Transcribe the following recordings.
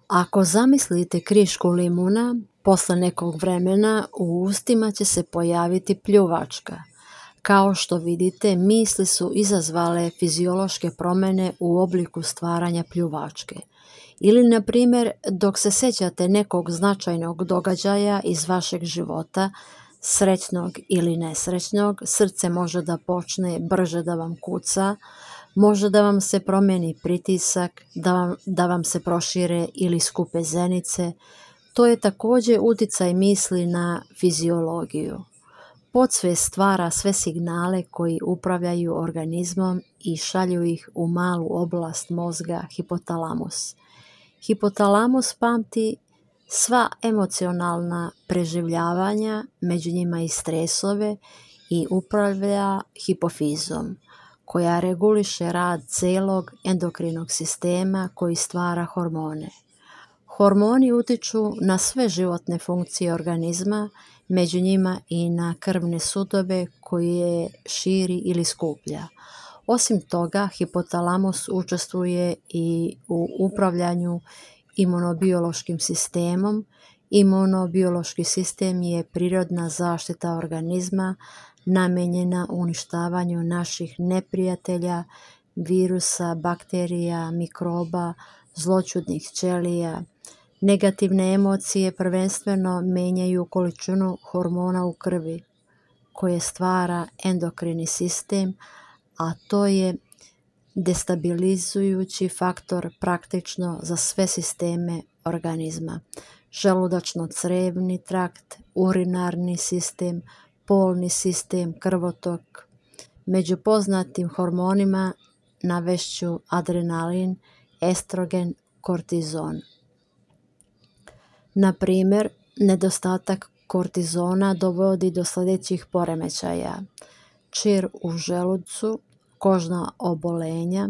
Ako zamislite krišku limuna, posle nekog vremena u ustima će se pojaviti pljuvačka. Kao što vidite, misli su izazvale fiziološke promjene u obliku stvaranja pljuvačke. Ili, na primjer, dok se sjećate nekog značajnog događaja iz vašeg života, srećnog ili nesrećnog, srce može da počne brže da vam kuca, može da vam se promijeni pritisak, da vam se prošire ili skupe zenice. To je također uticaj misli na fiziologiju. Podsvijest stvara sve signale koji upravljaju organizmom i šalju ih u malu oblast mozga, hipotalamus. Hipotalamus pamti sva emocionalna preživljavanja, među njima i stresove, i upravlja hipofizom, koja reguliše rad cijelog endokrinog sistema koji stvara hormone. Hormoni utiču na sve životne funkcije organizma, među njima i na krvne sudove koje širi ili skuplja. Osim toga, hipotalamus učestvuje i u upravljanju imunobiološkim sistemom. Imunobiološki sistem je prirodna zaštita organizma namijenjena uništavanju naših neprijatelja, virusa, bakterija, mikroba, zloćudnih ćelija. Negativne emocije prvenstveno menjaju količinu hormona u krvi koje stvara endokrini sistem, a to je destabilizujući faktor praktično za sve sisteme organizma: želudačno-crijevni trakt, urinarni sistem, polni sistem, krvotok. Među poznatim hormonima navešću adrenalin, estrogen, kortizon. Na primjer, nedostatak kortizona dovodi do sljedećih poremećaja: čir u želucu, kožna oboljenja,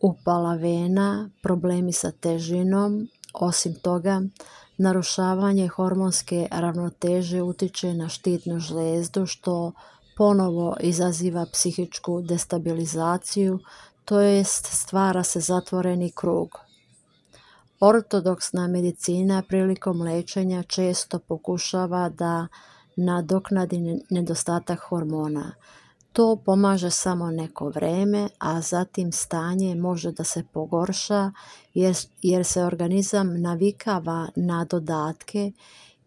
upala vena, problemi sa težinom. Osim toga, narušavanje hormonske ravnoteže utiče na štitnu žlijezdu, što ponovo izaziva psihičku destabilizaciju, to jest stvara se zatvoreni krug. Ortodoksna medicina prilikom liječenja često pokušava da nadoknadi nedostatak hormona. To pomaže samo neko vrijeme, a zatim stanje može da se pogorša jer se organizam navikava na dodatke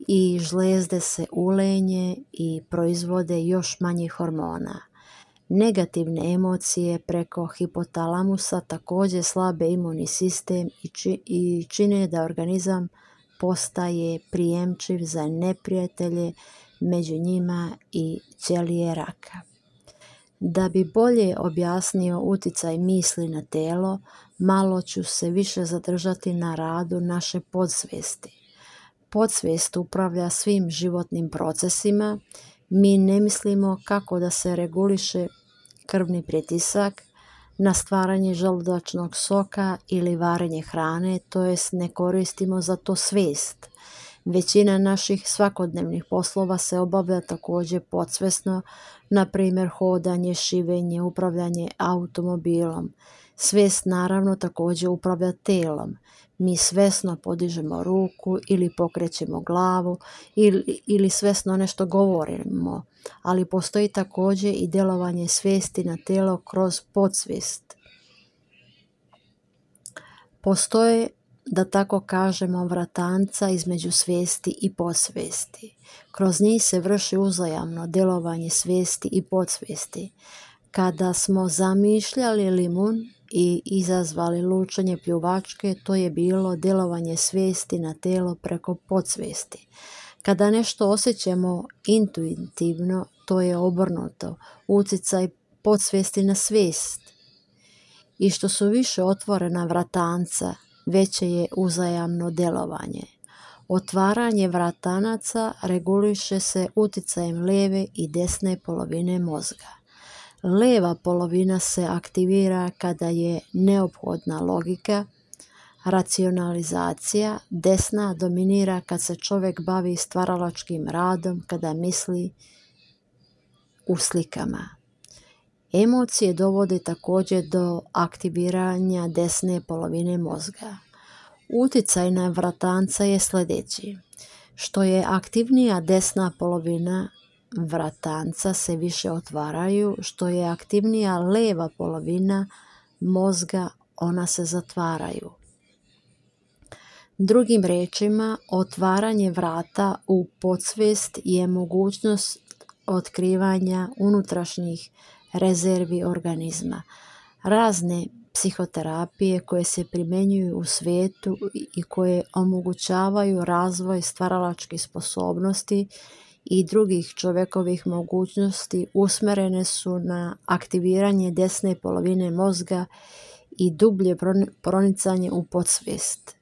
i žlijezde se ulenje i proizvode još manje hormona. Negativne emocije preko hipotalamusa također slabe imunni sistem i čine da organizam postaje prijemčiv za neprijatelje, među njima i ćelije raka. Da bi bolje objasnio uticaj misli na telo, malo ću se više zadržati na radu naše podsvijesti. Podsvijest upravlja svim životnim procesima. Mi ne mislimo kako da se reguliše krvni pritisak, na stvaranje želudačnog soka ili varenje hrane, to jest ne koristimo za to svijest. Većina naših svakodnevnih poslova se obavlja također podsvjesno, na primjer hodanje, šivenje, upravljanje automobilom. Svijest naravno također upravlja telom. Mi svjesno podižemo ruku ili pokrećemo glavu ili svjesno nešto govorimo, ali postoji također i djelovanje svijesti na telo kroz podsvijest. Postoje, da tako kažemo, vratanca između svijesti i podsvijesti. Kroz njih se vrši uzajamno djelovanje svijesti i podsvijesti. Kada smo zamišljali limun i izazvali lučenje pljuvačke, to je bilo djelovanje svijesti na telo preko podsvijesti. Kada nešto osjećamo intuitivno, to je obrnuto, uticaj podsvijesti na svijest. I što su više otvorena vratanca, veće je uzajamno djelovanje. Otvaranje vratanaca reguliše se uticajem lijeve i desne polovine mozga. Lijeva polovina se aktivira kada je neophodna logika, racionalizacija, desna dominira kad se čovjek bavi stvaralačkim radom, kada misli u slikama. Emocije dovode također do aktiviranja desne polovine mozga. Uticaj na vratanca je sljedeći. Što je aktivnija desna polovina vratanca se više otvaraju, što je aktivnija lijeva polovina mozga ona se zatvaraju. Drugim riječima, otvaranje vrata u podsvijest je mogućnost otkrivanja unutrašnjih rezervi organizma. Razne psihoterapije koje se primjenjuju u svijetu i koje omogućavaju razvoj stvaralačkih sposobnosti i drugih čovjekovih mogućnosti usmjerene su na aktiviranje desne polovine mozga i dublje pronicanje u podsvijest.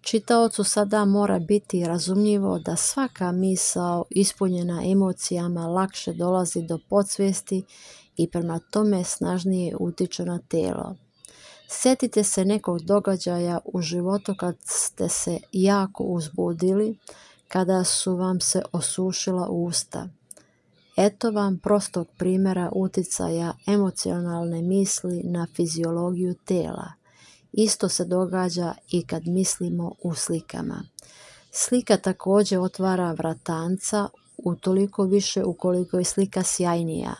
Čitaocu sada mora biti razumljivo da svaka misao ispunjena emocijama lakše dolazi do podsvijesti i prema tome snažnije utiče na tijelo. Sjetite se nekog događaja u životu kad ste se jako uzbudili, kada su vam se osušila usta. Eto vam prostog primjera uticaja emocionalne misli na fiziologiju tijela. Isto se događa i kad mislimo u slikama. Slika također otvara vratanca, utoliko više ukoliko je slika sjajnija.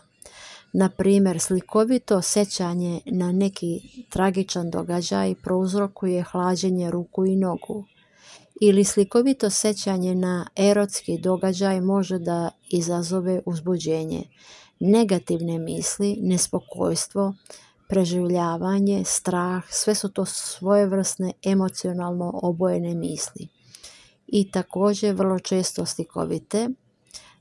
Na primjer, slikovito sjećanje na neki tragičan događaj prouzrokuje hlađenje ruku i nogu. Ili slikovito sjećanje na erotski događaj može da izazove uzbuđenje. Negativne misli, nespokojstvo, preživljavanje, strah, sve su to svojevrsne emocionalno obojene misli. I također vrlo često slikovite.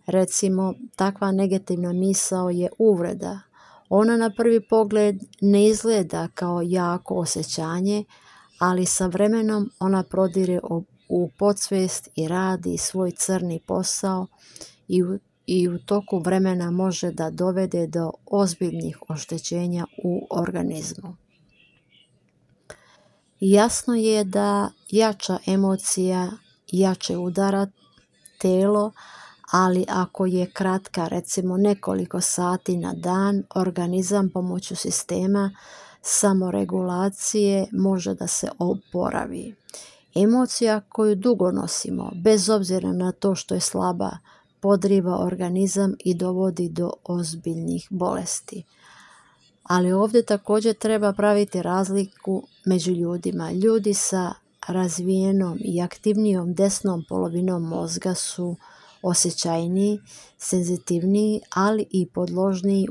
Recimo, takva negativna misao je uvreda. Ona na prvi pogled ne izgleda kao jako osjećanje, ali sa vremenom ona prodire u podsvijest i radi svoj crni posao i u toku vremena može da dovede do ozbiljnih oštećenja u organizmu. Jasno je da jača emocija jače udara telo, ali ako je kratka, recimo nekoliko sati na dan, organizam pomoću sistema samoregulacije može da se oporavi. Emocija koju dugo nosimo, bez obzira na to što je slaba, podriva organizam i dovodi do ozbiljnih bolesti. Ali ovdje također treba praviti razliku među ljudima. Ljudi sa razvijenom i aktivnijom desnom polovinom mozga su osjećajniji, senzitivniji, ali i podložniji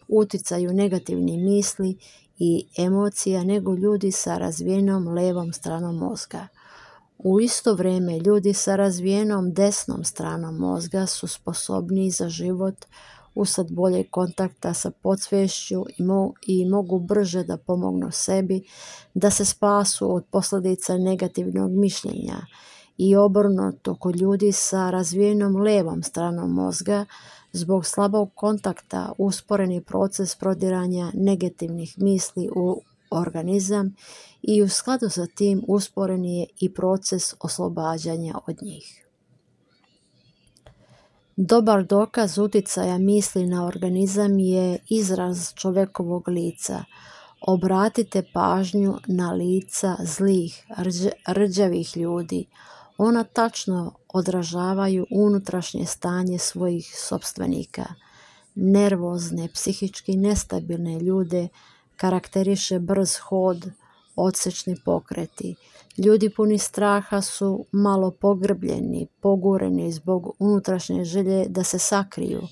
uticaju negativnih misli i emocija nego ljudi sa razvijenom levom stranom mozga. U isto vrijeme ljudi sa razvijenom desnom stranom mozga su sposobniji za život usred boljeg kontakta sa podsviješću i mogu brže da pomognu sebi da se spasu od posljedica negativnog mišljenja. I obrnuto, kod ljudi sa razvijenom levom stranom mozga zbog slabog kontakta usporeni proces prodiranja negativnih misli u organizam i u skladu sa tim usporen je i proces oslobađanja od njih. Dobar dokaz uticaja misli na organizam je izraz čovjekovog lica. Obratite pažnju na lica zlih, rđavih ljudi. Ona tačno odražavaju unutrašnje stanje svojih sopstvenika. Nervozne, psihički nestabilne ljude karakteriše brz hod, odsečni pokreti. Ljudi puni straha su malo pogrbljeni, pogureni zbog unutrašnje želje da se sakriju.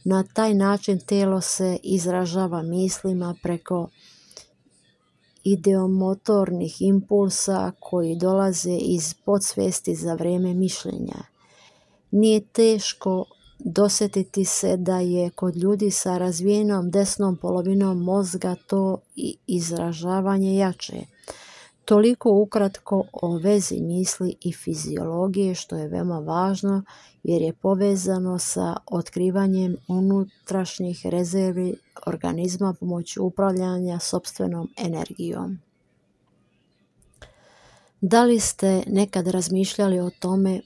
Na taj način tijelo se izražava mislima preko ideomotornih impulsa koji dolaze iz podsvijesti za vrijeme mišljenja. Nije teško dosjetiti se da je kod ljudi sa razvijenom desnom polovinom mozga to izražavanje jače. Toliko ukratko o vezi misli i fiziologije, što je veoma važno jer je povezano sa otkrivanjem unutrašnjih rezervi organizma pomoću upravljanja sopstvenom energijom. Da li ste nekad razmišljali o tome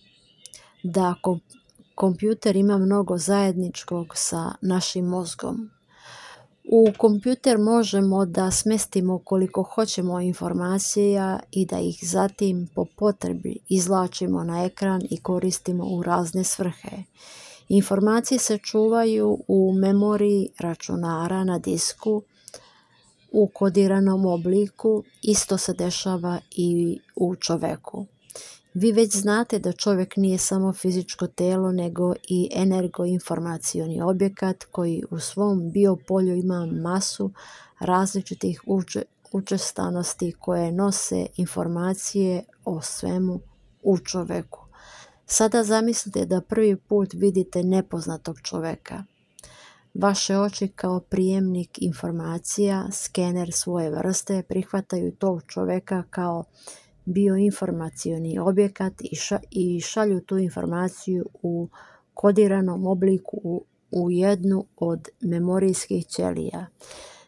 da kompjuter ima mnogo zajedničkog sa našim mozgom? U kompjuter možemo da smestimo koliko hoćemo informacija i da ih zatim po potrebi izvlačimo na ekran i koristimo u razne svrhe. Informacije se čuvaju u memoriji računara na disku u kodiranom obliku, isto se dešava i u čoveku. Vi već znate da čovjek nije samo fizičko telo, nego i energoinformacioni objekat koji u svom biopolju ima masu različitih učestanosti koje nose informacije o svemu u čovjeku. Sada zamislite da prvi put vidite nepoznatog čovjeka. Vaše oči kao prijemnik informacija, skener svoje vrste, prihvataju tog čovjeka kao bioinformacioni objekat i šalju tu informaciju u kodiranom obliku u jednu od memorijskih ćelija.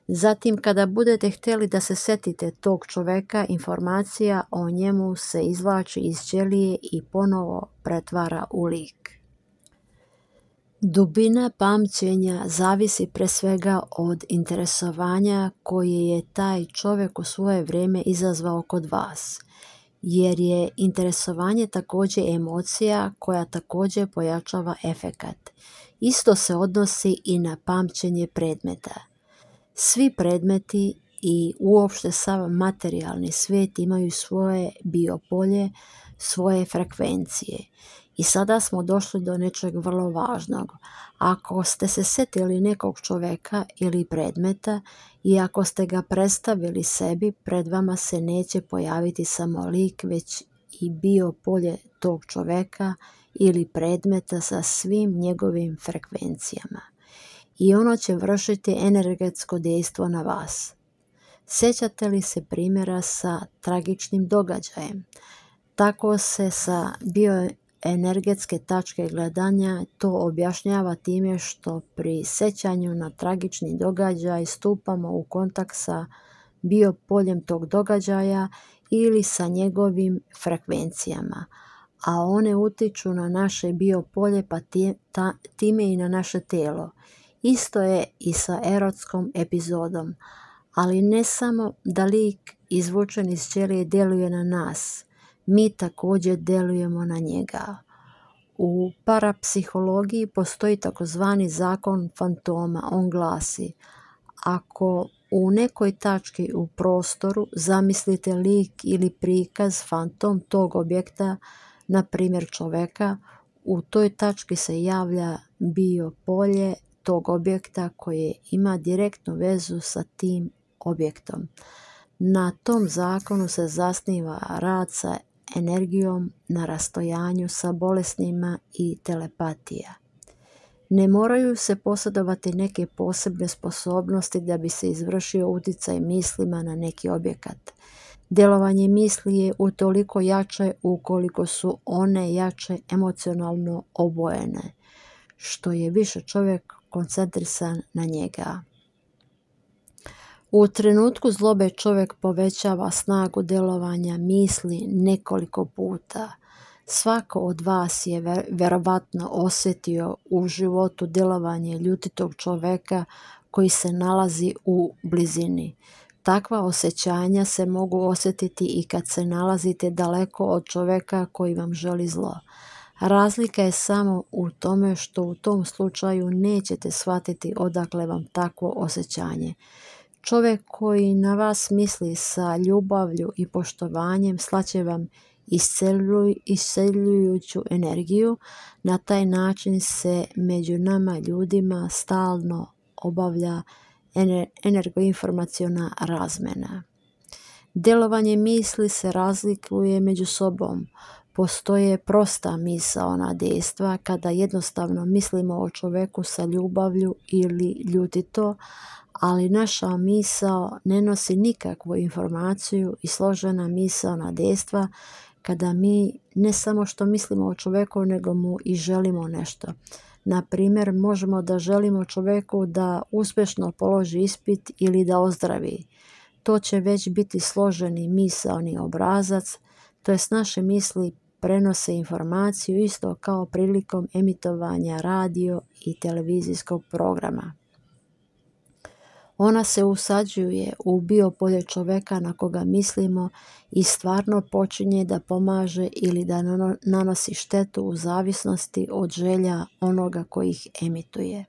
Zatim, kada budete htjeli da se setite tog čovjeka, informacija o njemu se izvlači iz ćelije i ponovo pretvara u lik. Dubina pamćenja zavisi pre svega od interesovanja koje je taj čovjek u svoje vrijeme izazvao kod vas, jer je interesovanje također emocija koja također pojačava efekat. Isto se odnosi i na pamćenje predmeta. Svi predmeti i uopšte sav materijalni svijet imaju svoje biopolje, svoje frekvencije. I sada smo došli do nečeg vrlo važnog. Ako ste se setili nekog čovjeka ili predmeta i ako ste ga predstavili sebi, pred vama se neće pojaviti samo lik, već i biopolje tog čovjeka ili predmeta sa svim njegovim frekvencijama. I ono će vršiti energetsko dejstvo na vas. Sjećate li se primjera sa tragičnim događajem? Tako se sa bioenergetske tačke gledanja to objašnjava time što pri sjećanju na tragični događaj stupamo u kontakt sa biopoljem tog događaja ili sa njegovim frekvencijama, a one utiču na naše biopolje pa time i na naše telo. Isto je i sa erotskom epizodom, ali ne samo da lik izvučen iz ćelije djeluje na nas, mi također djelujemo na njega. U parapsihologiji postoji takozvani zakon fantoma. On glasi: ako u nekoj tački u prostoru zamislite lik ili prikaz fantom tog objekta, na primjer čovjeka, u toj tački se javlja biopolje tog objekta koje ima direktnu vezu sa tim objektom. Na tom zakonu se zasniva rad sa energijom na rastojanju, sa bolesnima i telepatija. Ne moraju se posjedovati neke posebne sposobnosti da bi se izvršio utjecaj mislima na neki objekat. Djelovanje misli je utoliko jače ukoliko su one jače emocionalno obojene, što je više čovjek koncentrisan na njega. U trenutku zlobe čovjek povećava snagu djelovanja misli nekoliko puta. Svako od vas je vjerovatno osjetio u životu djelovanje ljutitog čovjeka koji se nalazi u blizini. Takva osjećanja se mogu osjetiti i kad se nalazite daleko od čovjeka koji vam želi zlo. Razlika je samo u tome što u tom slučaju nećete shvatiti odakle vam takvo osjećanje. Čovjek koji na vas misli sa ljubavlju i poštovanjem slaće vam isceljujuću energiju. Na taj način se među nama ljudima stalno obavlja energoinformaciona razmjena. Djelovanje misli se razlikuje među sobom. Postoje prosta misaona dejstva kada jednostavno mislimo o čovjeku sa ljubavlju ili ljutito, ali naša misao ne nosi nikakvu informaciju i složena misaona dejstva kada mi ne samo što mislimo o čovjeku, nego mu i želimo nešto. Na primjer, možemo da želimo čovjeku da uspješno položi ispit ili da ozdravi. To će već biti složeni misaoni obrazac, to jest naše misli prenose informaciju isto kao prilikom emitovanja radio i televizijskog programa. Ona se usađuje u biopolje čovjeka na koga mislimo i stvarno počinje da pomaže ili da nanosi štetu u zavisnosti od želja onoga koji ih emituje.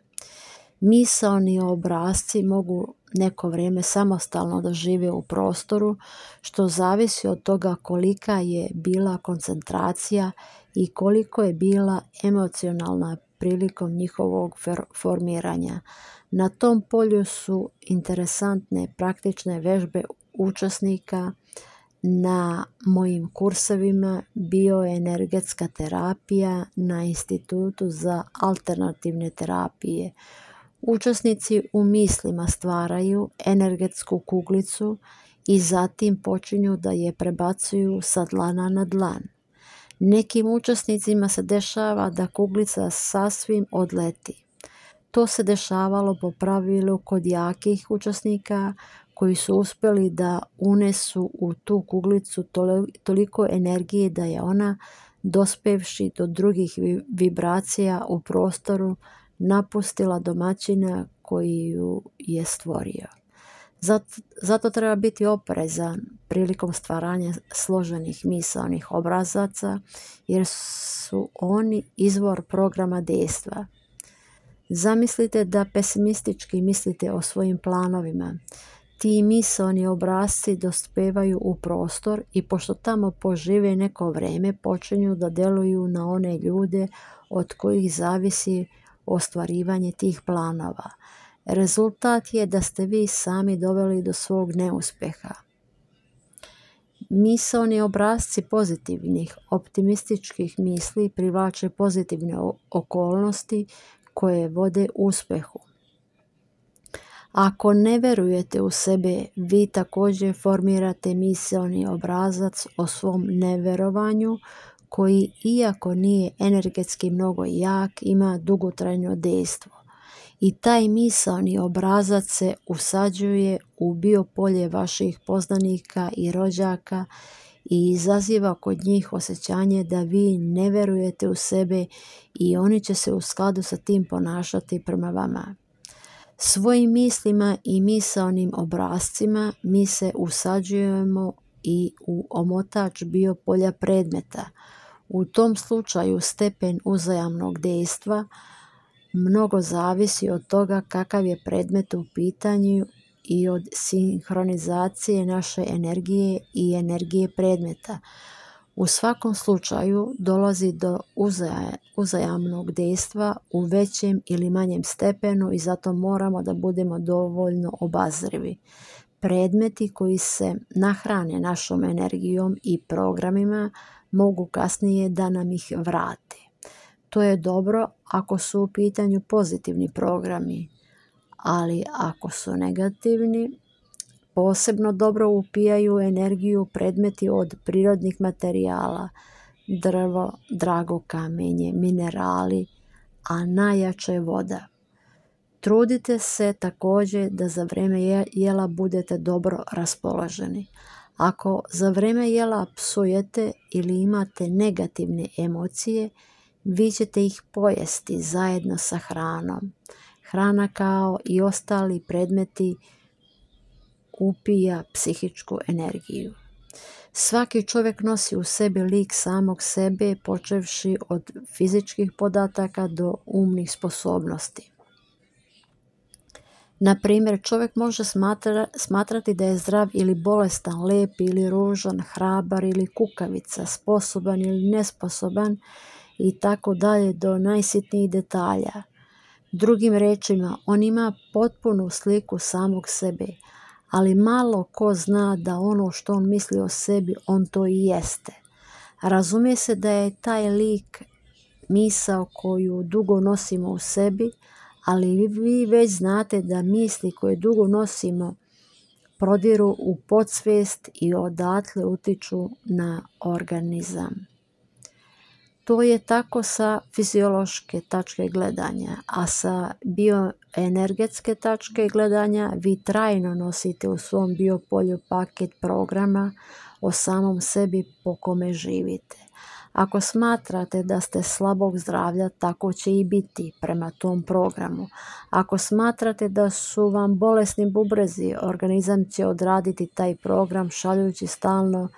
Misaoni obrasci mogu neko vrijeme samostalno da žive u prostoru, što zavisi od toga kolika je bila koncentracija i koliko je bila emocionalna prilikom njihovog formiranja. Na tom polju su interesantne praktične vežbe učesnika na mojim kursevima bioenergetska terapija na Institutu za alternativne terapije. Učesnici u mislima stvaraju energetsku kuglicu i zatim počinju da je prebacuju sa dlana na dlan. Nekim učesnicima se dešava da kuglica sasvim odleti. To se dešavalo po pravilu kod jakih učesnika koji su uspjeli da unesu u tu kuglicu toliko energije da je ona, dospevši do drugih vibracija u prostoru, napustila domaćina koji ju je stvorio. Zato treba biti oprezan prilikom stvaranja složenih misaonih obrazaca, jer su oni izvor programa dejstva. Zamislite da pesimistički mislite o svojim planovima. Ti misaoni obrasci dospevaju u prostor i pošto tamo požive neko vrijeme, počinju da deluju na one ljude od kojih zavisi ostvarivanje tih planova. Rezultat je da ste vi sami doveli do svog neuspjeha. Misaoni obrasci pozitivnih, optimističkih misli privlače pozitivne okolnosti koje vode uspjehu. Ako ne verujete u sebe, vi također formirate misaoni obrazac o svom neverovanju koji, iako nije energetski mnogo jak, ima dugotrajno dejstvo. I taj misaoni obrazac se usađuje u biopolje vaših poznanika i rođaka i izaziva kod njih osjećanje da vi ne verujete u sebe i oni će se u skladu sa tim ponašati prema vama. Svojim mislima i misaonim obrascima mi se usađujemo i u omotač biopolja predmeta. U tom slučaju stepen uzajamnog dejstva mnogo zavisi od toga kakav je predmet u pitanju i od sinhronizacije naše energije i energije predmeta. U svakom slučaju dolazi do uzajamnog dejstva u većem ili manjem stepenu i zato moramo da budemo dovoljno obazrivi. Predmeti koji se nahrane našom energijom i programima mogu kasnije da nam ih vrate. To je dobro ako su u pitanju pozitivni programi, ali ako su negativni, posebno dobro upijaju energiju predmeti od prirodnih materijala, drvo, drago kamenje, minerali, a najjače voda. Trudite se također da za vrijeme jela budete dobro raspoloženi. Ako za vrijeme jela psujete ili imate negativne emocije, vi ćete ih pojesti zajedno sa hranom. Hrana kao i ostali predmeti upija psihičku energiju. Svaki čovjek nosi u sebi lik samog sebe, počevši od fizičkih podataka do umnih sposobnosti. Na primjer, čovjek može smatrati da je zdrav ili bolestan, lep ili ružan, hrabar ili kukavica, sposoban ili nesposoban i tako dalje do najsitnijih detalja. Drugim riječima, on ima potpunu sliku samog sebe, ali malo ko zna da ono što on misli o sebi, on to i jeste. Razumije se da je taj lik misao koju dugo nosimo u sebi, ali vi već znate da misli koje dugo nosimo prodiru u podsvijest i odatle utiču na organizam. To je tako sa fiziološke tačke gledanja, a sa bioenergetske tačke gledanja vi trajno nosite u svom biopolju paket programa o samom sebi po kome živite. Ako smatrate da ste slabog zdravlja, tako će i biti prema tom programu. Ako smatrate da su vam bolesni bubrezi, organizam će odraditi taj program šaljući stalno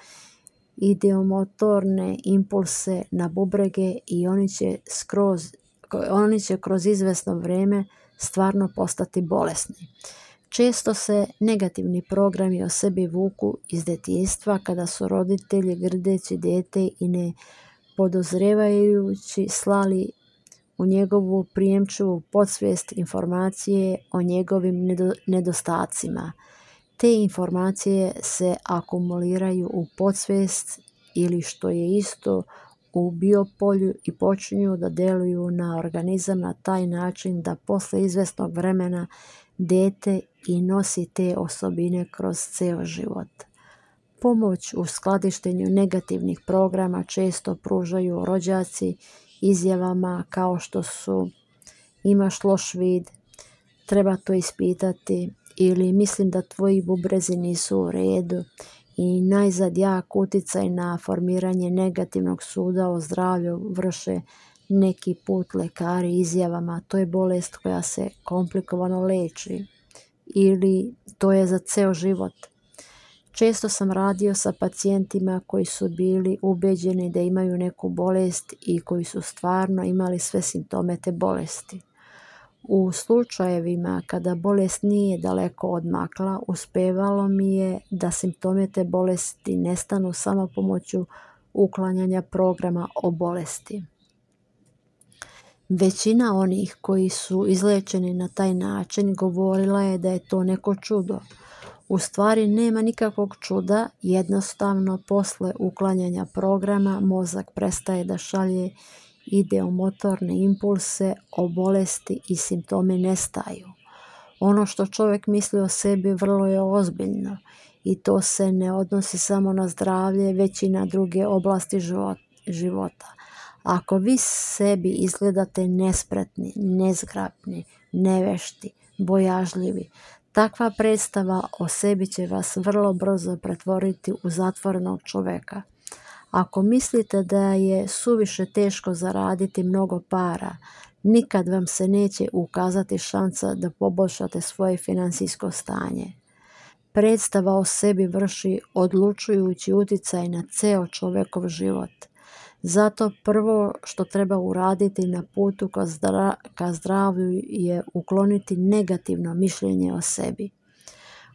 ideomotorne impulse na bubrege i oni će kroz izvesno vrijeme stvarno postati bolesni. Često se negativni programi o sebi vuku iz djetinjstva kada su roditelji grdeći dijete i ne podozrijevajući slali u njegovu prijemčivu podsvijest informacije o njegovim nedostacima. Te informacije se akumuliraju u podsvijest ili što je isto u biopolju i počinju da djeluju na organizam na taj način da posle izvesnog vremena dijete i nosi te osobine kroz ceo život. Pomoć u skladištenju negativnih programa često pružaju rođaci izjavama kao što su imaš loš vid, treba to ispitati ili mislim da tvoji bubrezi nisu u redu i najzad jak utjecaj na formiranje negativnog suda o zdravlju vrše neki put lekari izjavama to je bolest koja se komplikovano leči ili to je za ceo život. Često sam radio sa pacijentima koji su bili ubeđeni da imaju neku bolest i koji su stvarno imali sve simptome te bolesti. U slučajevima kada bolest nije daleko odmakla, uspevalo mi je da simptome te bolesti nestanu samo pomoću uklanjanja programa o bolesti. Većina onih koji su izlečeni na taj način govorila je da je to neko čudo. U stvari nema nikakvog čuda, jednostavno posle uklanjanja programa mozak prestaje da šalje ideomotorne impulse o bolesti i simptomi nestaju. Ono što čovjek misli o sebi vrlo je ozbiljno i to se ne odnosi samo na zdravlje, već i na druge oblasti života. Ako vi sebi izgledate nespretni, nezgrapni, nevešti, bojažljivi, takva predstava o sebi će vas vrlo brzo pretvoriti u zatvorenog čovjeka. Ako mislite da je suviše teško zaraditi mnogo para, nikad vam se neće ukazati šansa da poboljšate svoje financijsko stanje. Predstava o sebi vrši odlučujući utjecaj na ceo čovjekov život. Zato prvo što treba uraditi na putu ka zdravlju je ukloniti negativno mišljenje o sebi.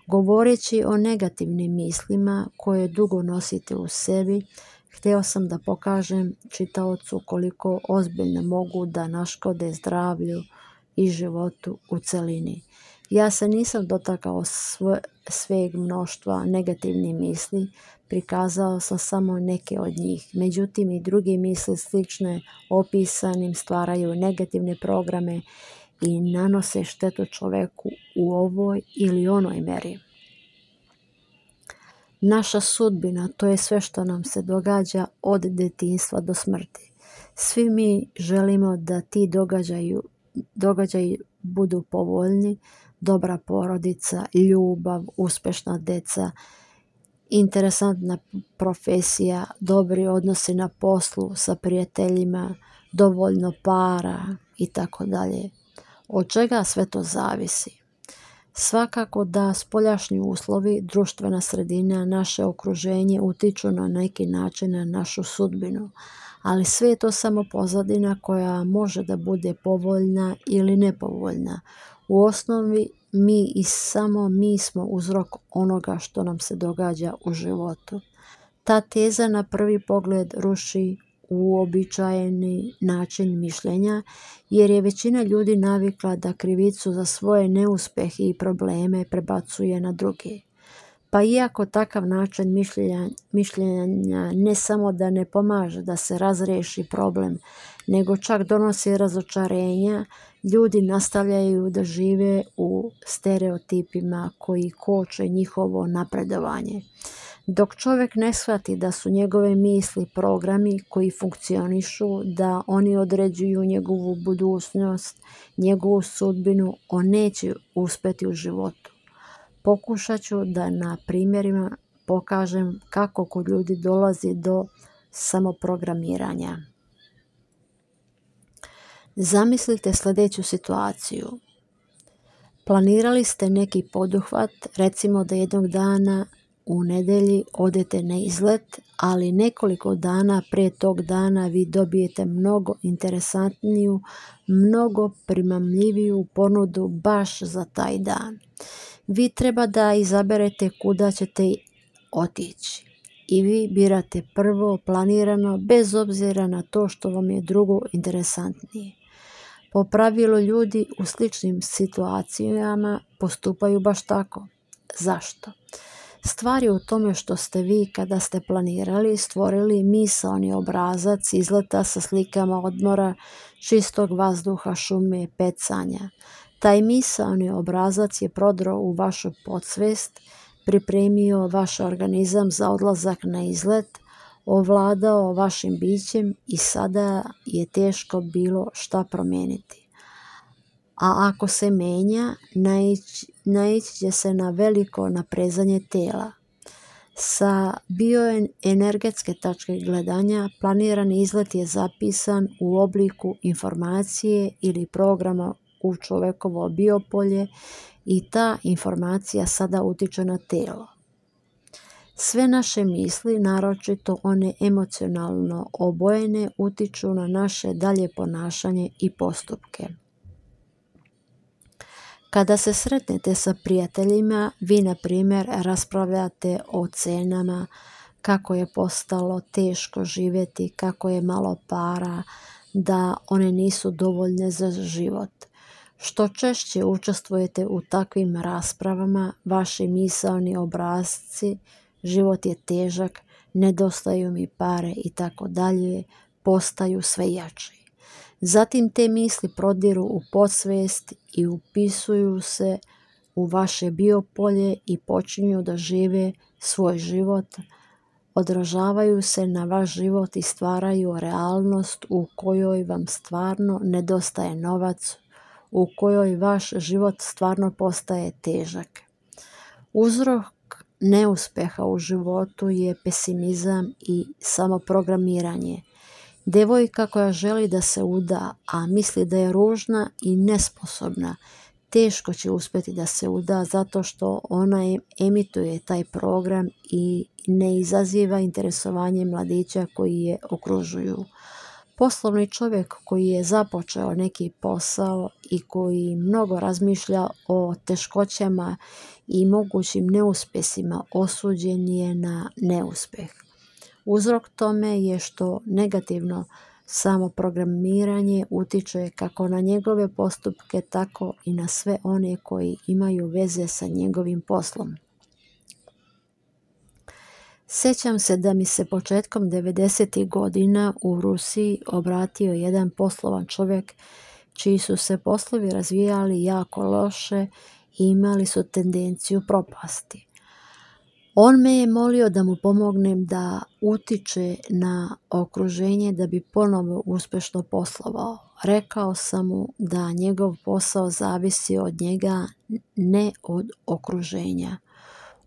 Govoreći o negativnim mislima koje dugo nosite u sebi, htio sam da pokažem čitaocu koliko ozbiljno mogu da naškode zdravlju i životu u celini. Ja se nisam dotakao sveg mnoštva negativnih misli, prikazao sam samo neke od njih. Međutim, i druge misli slične opisanim stvaraju negativne programe i nanose štetu čoveku u ovoj ili onoj meri. Naša sudbina, to je sve što nam se događa od djetinjstva do smrti. Svi mi želimo da ti događaji budu povoljni, dobra porodica, ljubav, uspešna deca, interesantna profesija, dobri odnosi na poslu sa prijateljima, dovoljno para itd. Od čega sve to zavisi? Svakako da spoljašnji uslovi, društvena sredina, naše okruženje utiču na neki način na našu sudbinu, ali sve je to samo pozadina koja može da bude povoljna ili nepovoljna. U osnovi samo mi smo uzrok onoga što nam se događa u životu. Ta teza na prvi pogled ruši uobičajeni način mišljenja, jer je većina ljudi navikla da krivicu za svoje neuspehe i probleme prebacuje na druge. Pa iako takav način mišljenja ne samo da ne pomaže da se razriješi problem, nego čak donosi razočarenja, ljudi nastavljaju da žive u stereotipima koji koče njihovo napredovanje. Dok čovjek ne shvati da su njegove misli programi koji funkcionišu, da oni određuju njegovu budućnost, njegovu sudbinu, on neće uspjeti u životu. Pokušat ću da na primjerima pokažem kako kod ljudi dolazi do samoprogramiranja. Zamislite sljedeću situaciju. Planirali ste neki poduhvat, recimo da jednog dana u nedjelji odete na izlet, ali nekoliko dana prije tog dana vi dobijete mnogo interesantniju, mnogo primamljiviju ponudu baš za taj dan. Vi treba da izaberete kuda ćete otići i vi birate prvo planirano bez obzira na to što vam je drugo interesantnije. Po pravilu ljudi u sličnim situacijama postupaju baš tako. Zašto? Stvar je u tome što ste vi kada ste planirali stvorili misaoni obrazac izleta sa slikama odmora, čistog vazduha, šume, pecanja. Taj misaoni obrazac je prodro u vašu podsvijest, pripremio vaš organizam za odlazak na izlet, ovladao vašim bićem i sada je teško bilo šta promijeniti. A ako se menja, naići će se na veliko naprezanje tela. Sa bioenergetske tačke gledanja, planirani izlet je zapisan u obliku informacije ili programa u čovjekovo biopolje i ta informacija sada utiče na telo. Sve naše misli, naročito one emocionalno obojene, utiču na naše dalje ponašanje i postupke. Kada se sretnete sa prijateljima, vi na primjer raspravljate o cenama, kako je postalo teško živjeti, kako je malo para, da one nisu dovoljne za život. Što češće učestvujete u takvim raspravama, vaši misaoni obrasci, život je težak, nedostaju mi pare i tako dalje, postaju sve jači. Zatim te misli prodiru u podsvijest i upisuju se u vaše biopolje i počinju da žive svoj život, odražavaju se na vaš život i stvaraju realnost u kojoj vam stvarno nedostaje novac, u kojoj vaš život stvarno postaje težak. Uzrok neuspjeha u životu je pesimizam i samoprogramiranje. Devojka koja želi da se uda, a misli da je ružna i nesposobna, teško će uspjeti da se uda zato što ona emituje taj program i ne izaziva interesovanje mladića koji je okružuju. Poslovni čovjek koji je započeo neki posao i koji mnogo razmišlja o teškoćama i mogućim neuspjesima osuđen je na neuspjeh. Uzrok tome je što negativno samoprogramiranje utiče kako na njegove postupke, tako i na sve one koji imaju veze sa njegovim poslom. Sjećam se da mi se početkom 90. godina u Rusiji obratio jedan poslovan čovjek čiji su se poslovi razvijali jako loše i imali su tendenciju propasti. On me je molio da mu pomognem da utiče na okruženje da bi ponovo uspješno poslovao. Rekao sam mu da njegov posao zavisi od njega, ne od okruženja.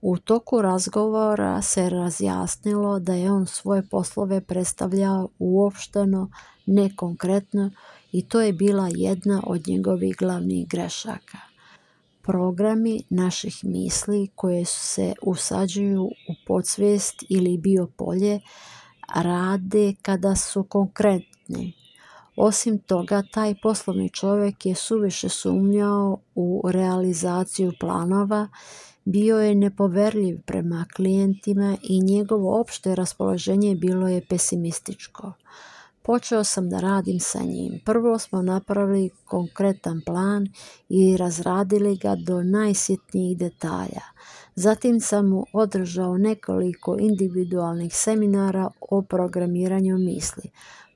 U toku razgovora se razjasnilo da je on svoje poslove predstavljao uopšteno, ne konkretno, i to je bila jedna od njegovih glavnih grešaka. Programi naših misli koje se usađuju u podsvijest ili biopolje rade kada su konkretni. Osim toga, taj poslovni čovjek je suviše sumnjao u realizaciju planova, bio je nepoverljiv prema klijentima i njegovo opšte raspoloženje bilo je pesimističko. Počeo sam da radim sa njim. Prvo smo napravili konkretan plan i razradili ga do najsitnijih detalja. Zatim sam mu održao nekoliko individualnih seminara o programiranju misli.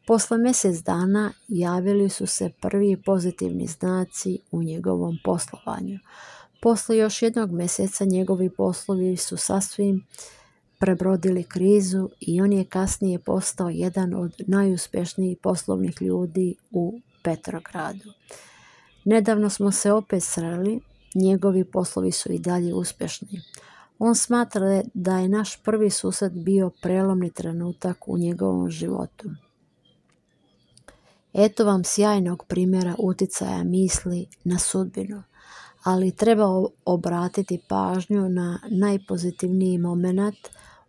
Posle mjesec dana javili su se prvi pozitivni znaci u njegovom poslovanju. Posle još jednog mjeseca njegovi poslovi su sasvim prebrodili krizu i on je kasnije postao jedan od najuspješnijih poslovnih ljudi u Petrogradu. Nedavno smo se opet sreli, njegovi poslovi su i dalje uspješni. On smatra da je naš prvi susret bio prelomni trenutak u njegovom životu. Eto vam sjajnog primjera uticaja misli na sudbinu, ali treba obratiti pažnju na najpozitivniji moment,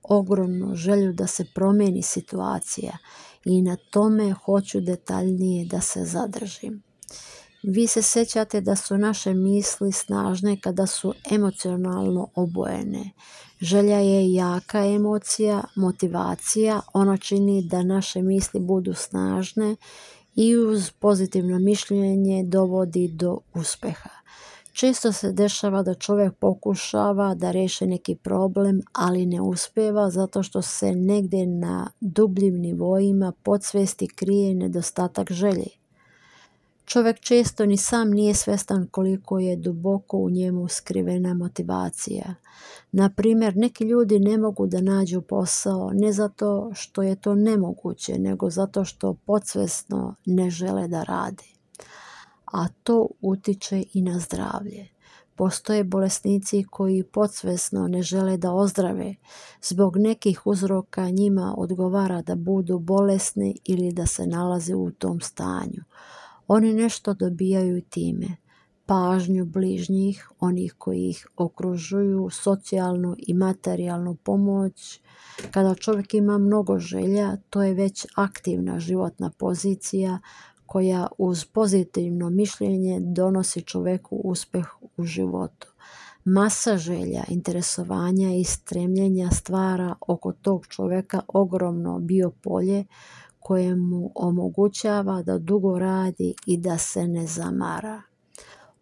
ogromnu želju da se promijeni situacija i na tome hoću detaljnije da se zadržim. Vi se sjećate da su naše misli snažne kada su emocionalno obojene. Želja je jaka emocija, motivacija, ona čini da naše misli budu snažne i uz pozitivno mišljenje dovodi do uspjeha. Često se dešava da čovjek pokušava da riješi neki problem, ali ne uspijeva zato što se negdje na dubljim nivoima podsvijesti krije nedostatak želje. Čovjek često ni sam nije svjestan koliko je duboko u njemu skrivena motivacija. Na primjer, neki ljudi ne mogu da nađu posao ne zato što je to nemoguće, nego zato što podsvjesno ne žele da rade. A to utiče i na zdravlje. Postoje bolesnici koji podsvjesno ne žele da ozdrave. Zbog nekih uzroka njima odgovara da budu bolesni ili da se nalaze u tom stanju. Oni nešto dobijaju time, pažnju bližnjih, onih koji ih okružuju, socijalnu i materijalnu pomoć. Kada čovjek ima mnogo želja, to je već aktivna životna pozicija koja uz pozitivno mišljenje donosi čovjeku uspjeh u životu. Masa želja, interesovanja i stremljenja stvara oko tog čovjeka ogromno biopolje koje mu omogućava da dugo radi i da se ne zamara.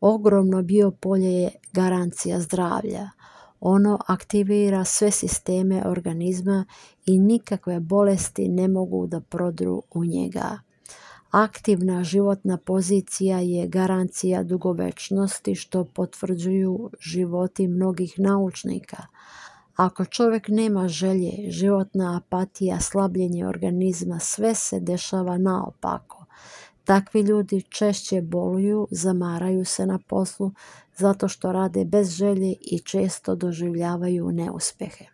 Ogromno biopolje je garancija zdravlja. Ono aktivira sve sisteme organizma i nikakve bolesti ne mogu da prodru u njega. Aktivna životna pozicija je garancija dugovečnosti što potvrđuju životi mnogih naučnika. Ako čovjek nema želje, životna apatija, slabljenje organizma, sve se dešava naopako. Takvi ljudi češće boluju, zamaraju se na poslu zato što rade bez želje i često doživljavaju neuspjehe.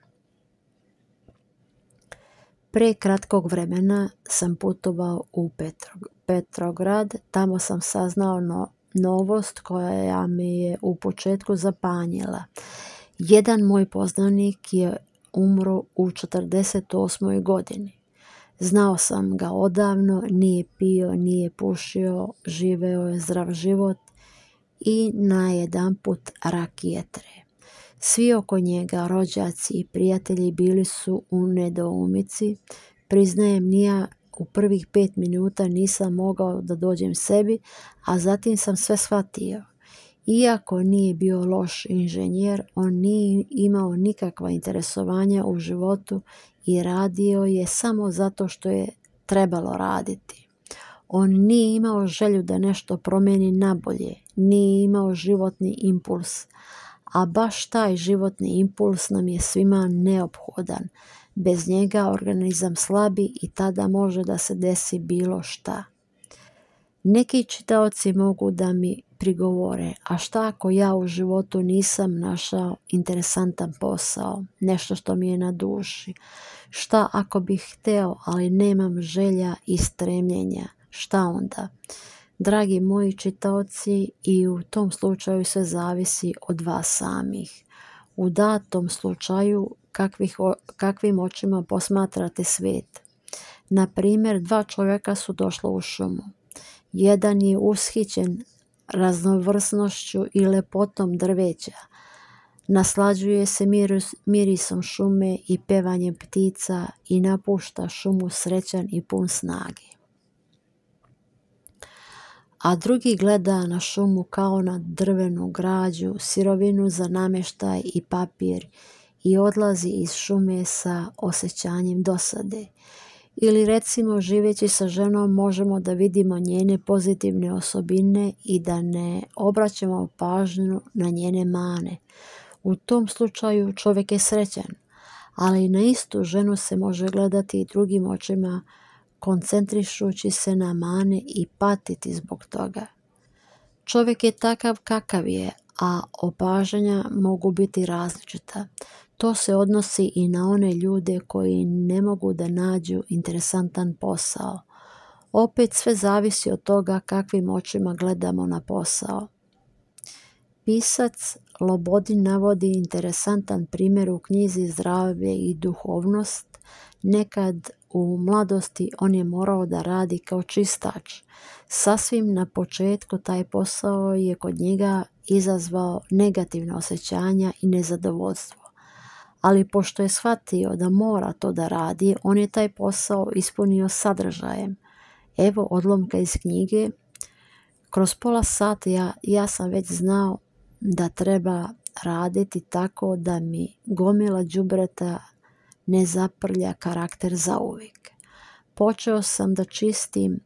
Pre kratkog vremena sam putovao u Petrograd, tamo sam saznao novost koja me je u početku zapanjila. Jedan moj poznanik je umro u 48. godini. Znao sam ga odavno, nije pio, nije pušio, živeo je zdrav život i najedanput rak jetre. Svi oko njega, rođaci i prijatelji, bili su u nedoumici. Priznajem, ja u prvih 5 minuta nisam mogao da dođem sebi, a zatim sam sve shvatio. Iako nije bio loš inženjer, on nije imao nikakva interesovanja u životu i radio je samo zato što je trebalo raditi. On nije imao želju da nešto promijeni nabolje, nije imao životni impuls, a baš taj životni impuls nam je svima neophodan. Bez njega organizam slabi i tada može da se desi bilo šta. Neki čitaoci mogu da mi prigovore, a šta ako ja u životu nisam našao interesantan posao, nešto što mi je na duši? Šta ako bih hteo, ali nemam želja i stremljenja? Šta onda? Dragi moji čitaoci, i u tom slučaju sve zavisi od vas samih. U datom slučaju kakvim očima posmatrate svijet. Na primjer, 2 čovjeka su došla u šumu. Jedan je ushićen raznovrsnošću i lepotom drveća. Naslađuje se mirisom šume i pevanjem ptica i napušta šumu srećan i pun snage. A drugi gleda na šumu kao na drvenu građu, sirovinu za namještaj i papir i odlazi iz šume sa osjećanjem dosade. Ili recimo, živeći sa ženom možemo da vidimo njene pozitivne osobine i da ne obraćamo pažnju na njene mane. U tom slučaju čovjek je srećan, ali na istu ženu se može gledati i drugim očima, koncentrišući se na mane i patiti zbog toga. Čovjek je takav kakav je, a opažanja mogu biti različita. To se odnosi i na one ljude koji ne mogu da nađu interesantan posao. Opet sve zavisi od toga kakvim očima gledamo na posao. Pisac Lobodin navodi interesantan primjer u knjizi Zdravlje i duhovnost. Nekad u mladosti on je morao da radi kao čistač. Sasvim na početku taj posao je kod njega izazvao negativna osjećanja i nezadovoljstvo. Ali pošto je shvatio da mora to da radi, on je taj posao ispunio sadržajem. Evo odlomka iz knjige. Kroz pola sata ja sam već znao da treba raditi tako da mi gomila đubreta ne zaprlja karakter zauvijek. Počeo sam da čistim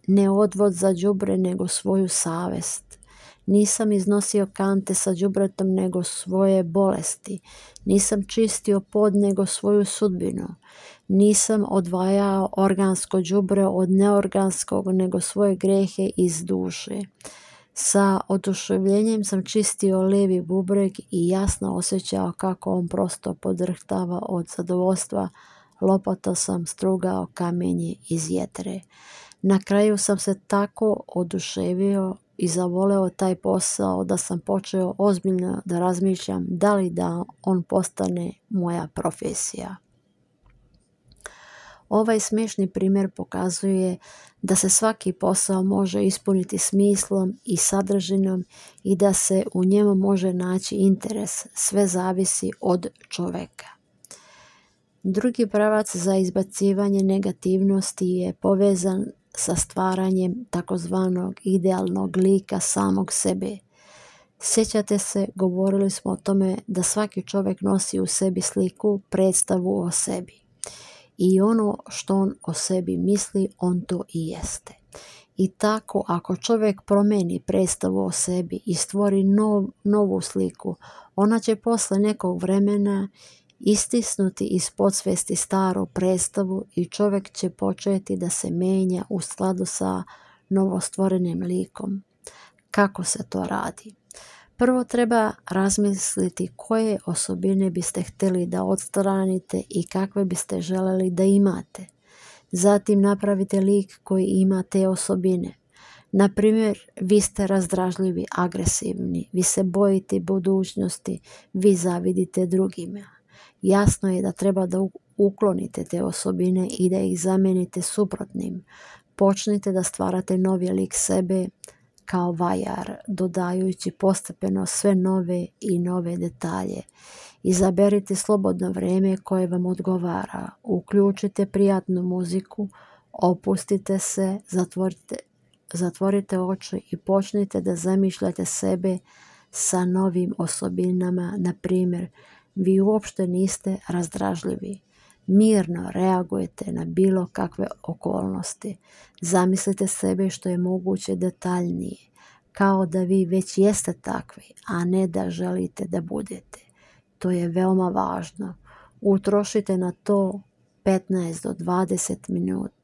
ne odvod za đubre nego svoju savest. Nisam iznosio kante sa đubretom nego svoje bolesti. Nisam čistio pod nego svoju sudbinu. Nisam odvajao organsko đubre od neorganskog nego svoje grehe iz duše. Sa oduševljenjem sam čistio lijevi bubreg i jasno osjećao kako on prosto podrhtava od zadovoljstva. Lopatom sam strugao kamenje iz jetre. Na kraju sam se tako oduševio i zavoleo taj posao da sam počeo ozbiljno da razmišljam da li da on postane moja profesija. Ovaj smiješni primjer pokazuje da se svaki posao može ispuniti smislom i sadržinom i da se u njemu može naći interes. Sve zavisi od čovjeka. Drugi pravac za izbacivanje negativnosti je povezan sa stvaranjem takozvanog idealnog lika samog sebe. Sjećate se, govorili smo o tome da svaki čovjek nosi u sebi sliku, predstavu o sebi. I ono što on o sebi misli, on to i jeste. I tako, ako čovjek promijeni predstavu o sebi i stvori novu sliku, ona će posle nekog vremena istisnuti iz podsvijesti staru predstavu i čovjek će početi da se mijenja u skladu sa novostvorenim likom. Kako se to radi? Prvo treba razmisliti koje osobine biste htjeli da odstranite i kakve biste željeli da imate. Zatim napravite lik koji ima te osobine. Na primjer, vi ste razdražljivi, agresivni, vi se bojite budućnosti, vi zavidite drugima. Jasno je da treba da uklonite te osobine i da ih zamijenite suprotnim. Počnite da stvarate novi lik sebe kao vajar, dodajući postepeno sve nove i nove detalje. Izaberite slobodno vrijeme koje vam odgovara. Uključite prijatnu muziku, opustite se, zatvorite oči i počnite da zamišljate sebe sa novim osobinama. Na primjer, vi uopšte niste razdražljivi. Mirno reagujete na bilo kakve okolnosti. Zamislite sebe što je moguće detaljnije, kao da vi već jeste takvi, a ne da želite da budete. To je veoma važno. Utrošite na to 15 do 20 minuta.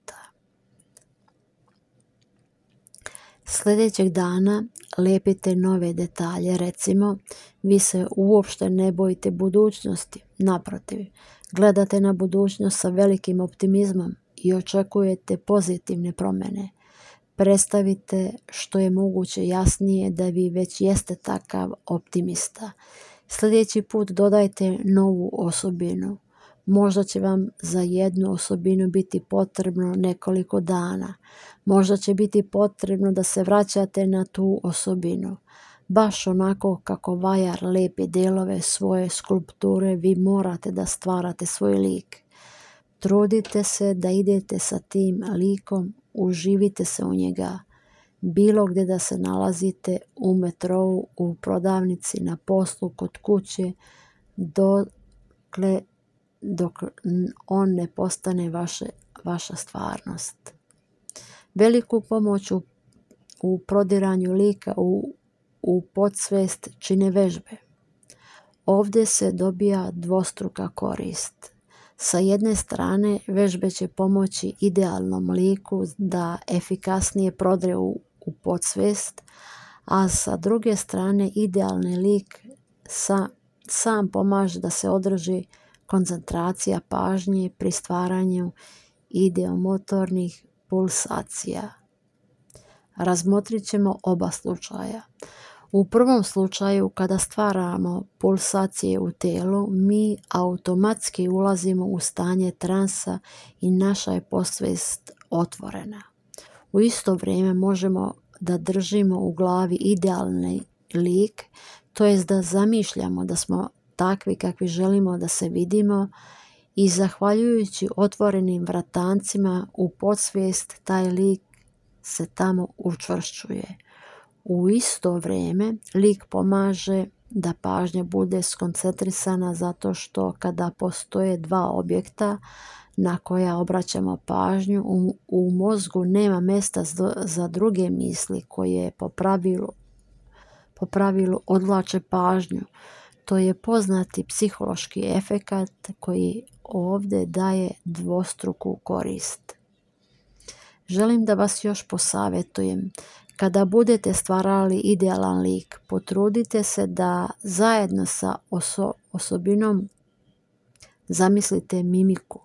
Sljedećeg dana lepite nove detalje. Recimo, vi se uopšte ne bojite budućnosti. Naprotiv, gledate na budućnost sa velikim optimizmom i očekujete pozitivne promjene. Predstavite što je moguće jasnije da vi već jeste takav optimista. Sljedeći put dodajte novu osobinu. Možda će vam za jednu osobinu biti potrebno nekoliko dana. Možda će biti potrebno da se vraćate na tu osobinu. Baš onako kako vajar lepi delove svoje skulpture, vi morate da stvarate svoj lik. Trudite se da idete sa tim likom, uživite se u njega. Bilo gdje da se nalazite, u metrou, u prodavnici, na poslu, kod kuće, dok on ne postane vaša stvarnost. Veliku pomoć u prodiranju lika u podsvijest čine vežbe. Ovdje se dobija dvostruka korist. Sa jedne strane, vežbe će pomoći idealnom liku da efikasnije prodre u podsvijest, a sa druge strane idealni lik sam pomaže da se održi koncentracija pažnje pri stvaranju ideomotornih pulsacija. Razmotrit ćemo oba slučaja. U prvom slučaju, kada stvaramo pulsacije u telu, mi automatski ulazimo u stanje transa i naša je podsvijest otvorena. U isto vrijeme možemo da držimo u glavi idealni lik, to jest da zamišljamo da smo takvi kakvi želimo da se vidimo i zahvaljujući otvorenim vratancima u podsvijest taj lik se tamo učvršćuje. U isto vrijeme lik pomaže da pažnja bude skoncentrisana zato što kada postoje dva objekta na koja obraćamo pažnju, u mozgu nema mjesta za druge misli koje po pravilu odvlače pažnju. To je poznati psihološki efekat koji ovdje daje dvostruku korist. Želim da vas još posavjetujem. Kada budete stvarali idealan lik, potrudite se da zajedno sa osobinom zamislite mimiku,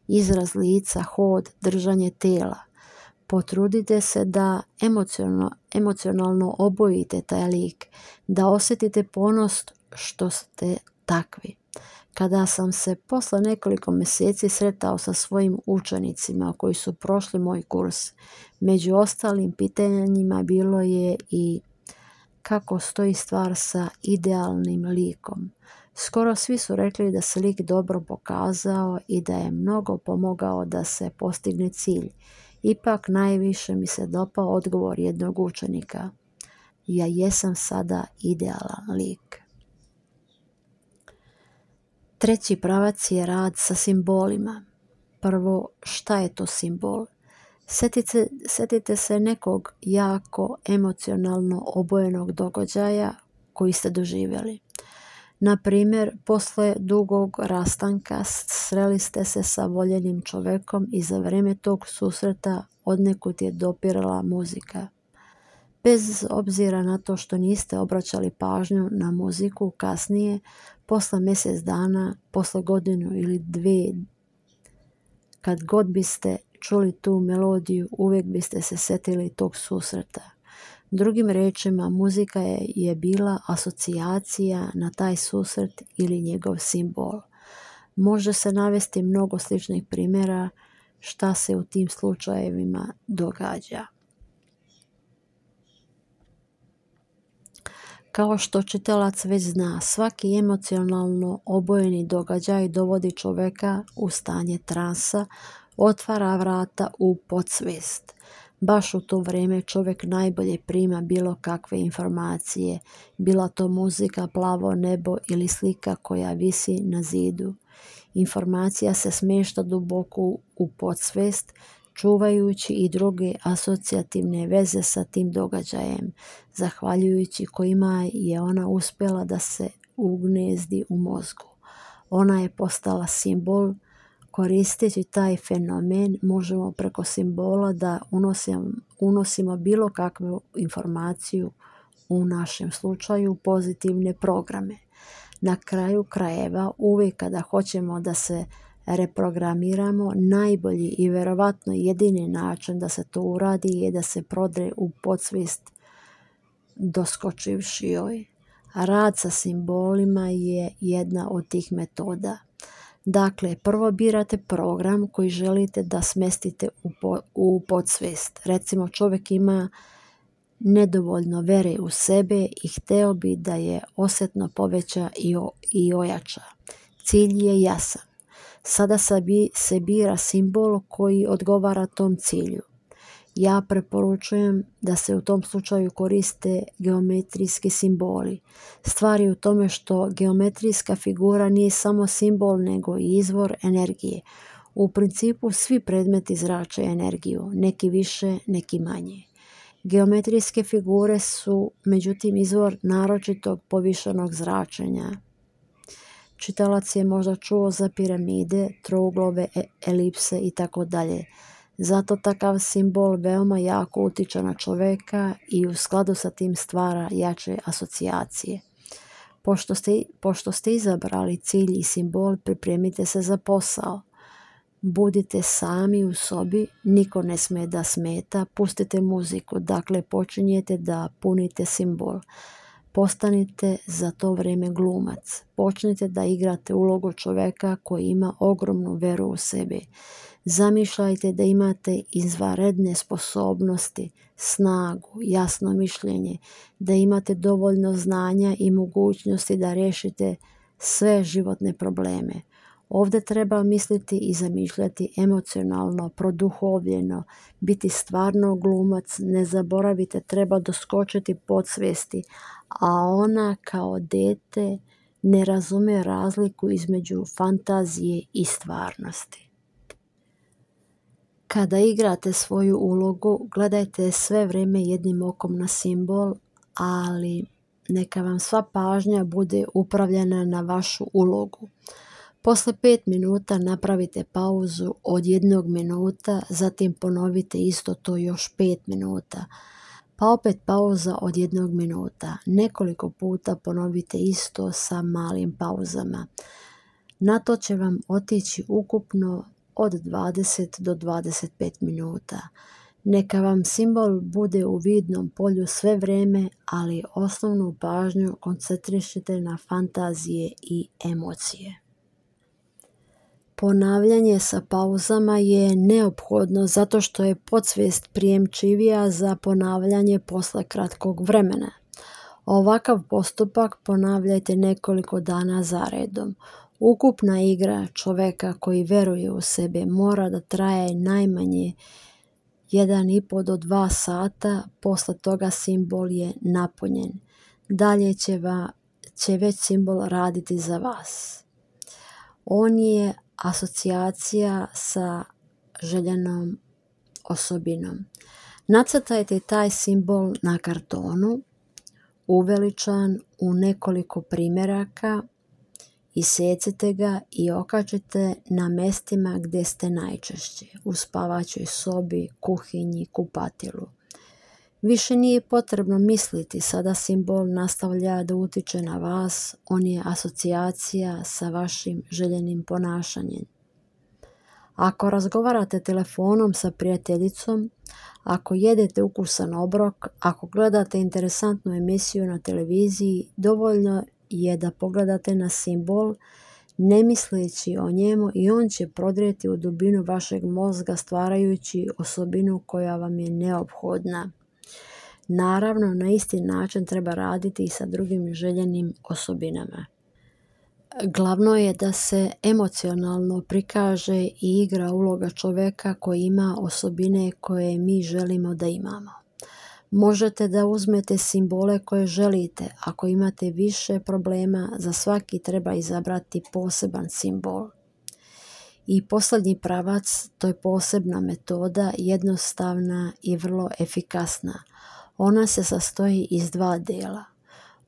izraz lica, hod, držanje tela. Potrudite se da emocionalno obojite taj lik, da osjetite ponos što ste takvi. Kada sam se posle nekoliko mjeseci sretao sa svojim učenicima koji su prošli moj kurs, među ostalim pitanjima bilo je i kako stoji stvar sa idealnim likom. Skoro svi su rekli da se lik dobro pokazao i da je mnogo pomogao da se postigne cilj. Ipak najviše mi se dopao odgovor jednog učenika. Ja jesam sada idealan lik. Treći pravac je rad sa simbolima. Prvo, šta je to simbol? Sjetite se nekog jako emocionalno obojenog događaja koji ste doživjeli. Na primjer, posle dugog rastanka sreli ste se sa voljenim čovjekom i za vrijeme tog susreta odnekud je dopirala muzika. Bez obzira na to što niste obraćali pažnju na muziku kasnije, posle mjesec dana, posle godinu ili dvije, kad god biste čuli tu melodiju, uvijek biste se sjetili tog susreta. Drugim riječima, muzika je bila asocijacija na taj susret ili njegov simbol. Može se navesti mnogo sličnih primjera šta se u tim slučajevima događa. Kao što čitalac već zna, svaki emocionalno obojeni događaj dovodi čovjeka u stanje transa, otvara vrata u podsvijest. Baš u to vrijeme čovjek najbolje prima bilo kakve informacije, bila to muzika, plavo nebo ili slika koja visi na zidu. Informacija se smješta duboko u podsvijest, čuvajući i druge asocijativne veze sa tim događajem, zahvaljujući kojima je ona uspjela da se ugnezdi u mozgu. Ona je postala simbol. Koristeći taj fenomen možemo preko simbola da unosimo bilo kakvu informaciju, u našem slučaju pozitivne programe. Na kraju krajeva, uvijek kada hoćemo da se reprogramiramo, najbolji i vjerovatno jedini način da se to uradi je da se prodre u podsvijest doskočivši joj. Rad sa simbolima je jedna od tih metoda. Dakle, prvo birate program koji želite da smestite u podsvijest. Recimo, čovjek ima nedovoljno vere u sebe i hteo bi da je osjetno poveća i ojača. Cilj je jasan. Sada se bira simbol koji odgovara tom cilju. Ja preporučujem da se u tom slučaju koriste geometrijski simboli. Stvar je u tome što geometrijska figura nije samo simbol nego i izvor energije. U principu svi predmeti zrače energiju, neki više, neki manje. Geometrijske figure su međutim izvor naročitog povišenog zračenja. Čitalac je možda čuo za piramide, trouglove, elipse itd. Zato takav simbol veoma jako utiče na čovjeka i u skladu sa tim stvara jače asocijacije. Pošto ste izabrali cilj i simbol, pripremite se za posao. Budite sami u sobi, niko ne smije da smeta, pustite muziku, dakle počinjete da punite simbol. Postanite za to vrijeme glumac. Počnite da igrate ulogu čovjeka koji ima ogromnu veru u sebi. Zamišljajte da imate izvanredne sposobnosti, snagu, jasno mišljenje, da imate dovoljno znanja i mogućnosti da riješite sve životne probleme. Ovdje treba misliti i zamišljati emocionalno, produhovljeno, biti stvarno glumac, ne zaboravite, treba doskočiti podsvijesti, a ona kao dete ne razumije razliku između fantazije i stvarnosti. Kada igrate svoju ulogu, gledajte sve vrijeme jednim okom na simbol, ali neka vam sva pažnja bude upravljena na vašu ulogu. Posle 5 minuta napravite pauzu od 1 minuta, zatim ponovite isto to još 5 minuta. Pa opet pauza od 1 minuta. Nekoliko puta ponovite isto sa malim pauzama. Na to će vam otići ukupno od 20 do 25 minuta. Neka vam simbol bude u vidnom polju sve vrijeme, ali osnovnu pažnju koncentrišite na fantazije i emocije. Ponavljanje sa pauzama je neophodno zato što je podsvijest prijemčivija za ponavljanje posle kratkog vremena. Ovakav postupak ponavljajte nekoliko dana za redom. Ukupna igra čovjeka koji veruje u sebe mora da traje najmanje 1,5 do 2 sata, posle toga simbol je napunjen. Dalje će već simbol raditi za vas. On je asocijacija sa željenom osobinom. Nacrtajte taj simbol na kartonu, uveličan u nekoliko primjeraka, isecite ga i okačite na mjestima gdje ste najčešće, u spavaćoj sobi, kuhinji, kupatilu. Više nije potrebno misliti, sada simbol nastavlja da utiče na vas, on je asocijacija sa vašim željenim ponašanjem. Ako razgovarate telefonom sa prijateljicom, ako jedete ukusan obrok, ako gledate interesantnu emisiju na televiziji, dovoljno je da pogledate na simbol, ne misleći o njemu, i on će prodrijeti u dubinu vašeg mozga stvarajući osobinu koja vam je neophodna. Naravno, na isti način treba raditi i sa drugim željenim osobinama. Glavno je da se emocionalno prikaže i igra uloga čovjeka koji ima osobine koje mi želimo da imamo. Možete da uzmete simbole koje želite. Ako imate više problema, za svaki treba izabrati poseban simbol. I posljednji pravac, to je posebna metoda, jednostavna i vrlo efikasna. Ona se sastoji iz 2 dela.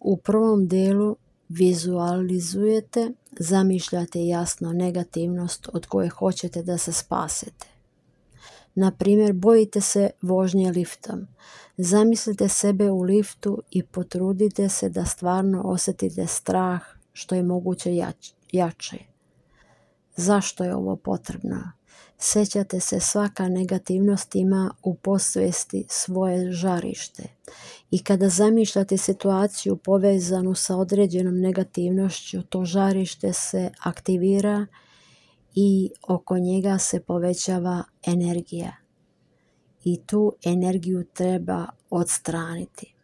U prvom delu vizualizujete, zamišljate jasno negativnost od koje hoćete da se spasete. Na primjer, bojite se vožnje liftom. Zamislite sebe u liftu i potrudite se da stvarno osjetite strah što je moguće jače. Zašto je ovo potrebno? Sjećate se, svaka negativnost ima u podsvijesti svoje žarište. I kada zamišljate situaciju povezanu sa određenom negativnošću, to žarište se aktivira i oko njega se povećava energija. I tu energiju treba odstraniti.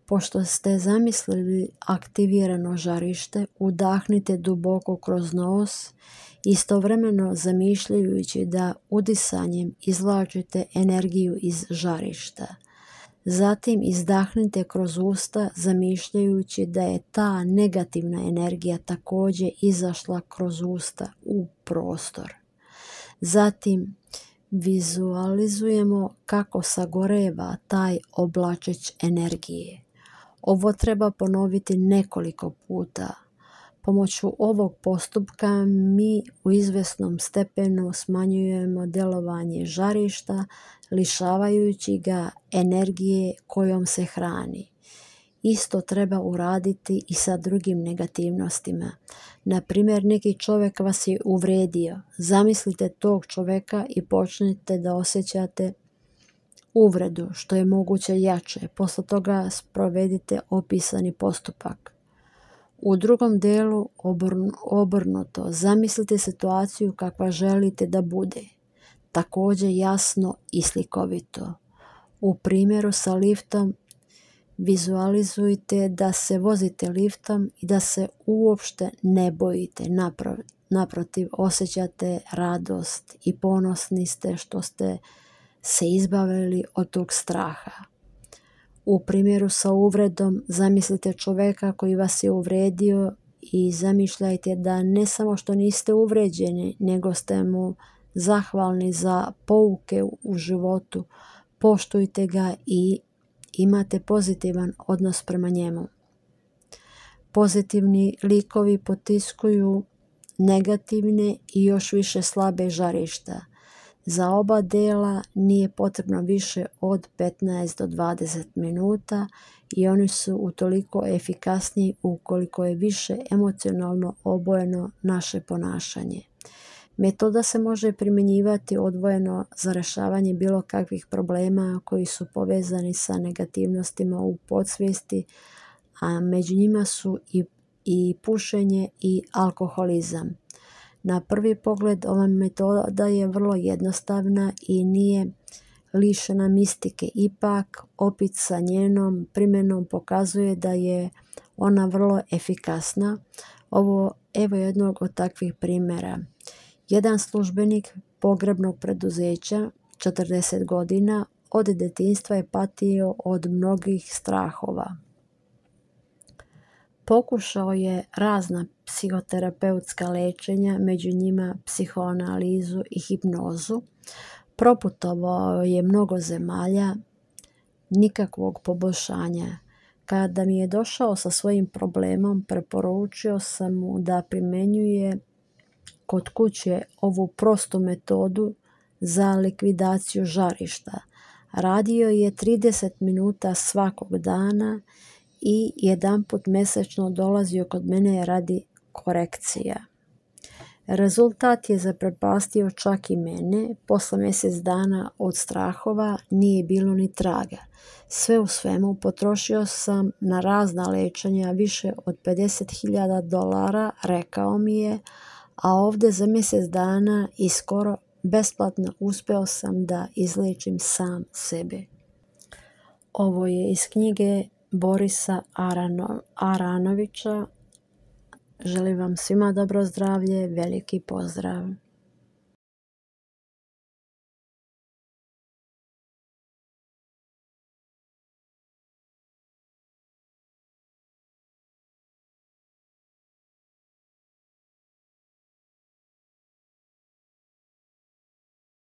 Pošto ste zamislili aktivirano žarište, udahnite duboko kroz nos, istovremeno zamišljajući da udisanjem izvlačite energiju iz žarišta. Zatim izdahnite kroz usta, zamišljajući da je ta negativna energija također izašla kroz usta u prostor. Zatim vizualizujemo kako sagoreva taj oblačić energije. Ovo treba ponoviti nekoliko puta. Pomoću ovog postupka mi u izvjesnom stepenu smanjujemo djelovanje žarišta, lišavajući ga energije kojom se hrani. Isto treba uraditi i sa drugim negativnostima. Na primjer, neki čovjek vas je uvrijedio. Zamislite tog čovjeka i počnite da osjećate uvredu, što je moguće jače. Posle toga sprovedite opisani postupak. U drugom delu obrnuto, zamislite situaciju kakva želite da bude. Također jasno i slikovito. U primjeru sa liftom vizualizujte da se vozite liftom i da se uopšte ne bojite. Naprotiv, osjećate radost i ponosni ste što ste se izbavili od tog straha. U primjeru sa uvredom zamislite čovjeka koji vas je uvrijedio i zamišljajte da ne samo što niste uvrijeđeni, nego ste mu zahvalni za pouke u životu. Poštujte ga i imate pozitivan odnos prema njemu. Pozitivni likovi potiskuju negativne i još više slabe žarišta. Za oba dela nije potrebno više od 15 do 20 minuta i oni su utoliko efikasniji ukoliko je više emocionalno obojeno naše ponašanje. Metoda se može primjenjivati odvojeno za rješavanje bilo kakvih problema koji su povezani sa negativnostima u podsvijesti, a među njima su i pušenje i alkoholizam. Na prvi pogled ova metoda je vrlo jednostavna i nije lišena mistike. Ipak, opis sa njenom primjenom pokazuje da je ona vrlo efikasna. Evo jednog od takvih primjera. Jedan službenik pogrebnog preduzeća, 40 godina, od djetinjstva je patio od mnogih strahova. Pokušao je razna psihoterapeutska liječenja, među njima psihoanalizu i hipnozu. Proputovao je mnogo zemalja, nikakvog poboljšanja. Kada mi je došao sa svojim problemom, preporučio sam mu da primjenjuje kod kuće ovu prostu metodu za likvidaciju žarišta. Radio je 30 minuta svakog dana i jedanput mjesečno dolazio kod mene radi korekcija. Rezultat je zaprepastio čak i mene. Posle mjesec dana od strahova nije bilo ni traga. Sve u svemu potrošio sam na razna lečenja više od $50.000, rekao mi je, a ovdje za mjesec dana i skoro besplatno uspeo sam da izliječim sam sebe. Ovo je iz knjige Borisa Aranovića. Želim vam svima dobro zdravlje, veliki pozdrav.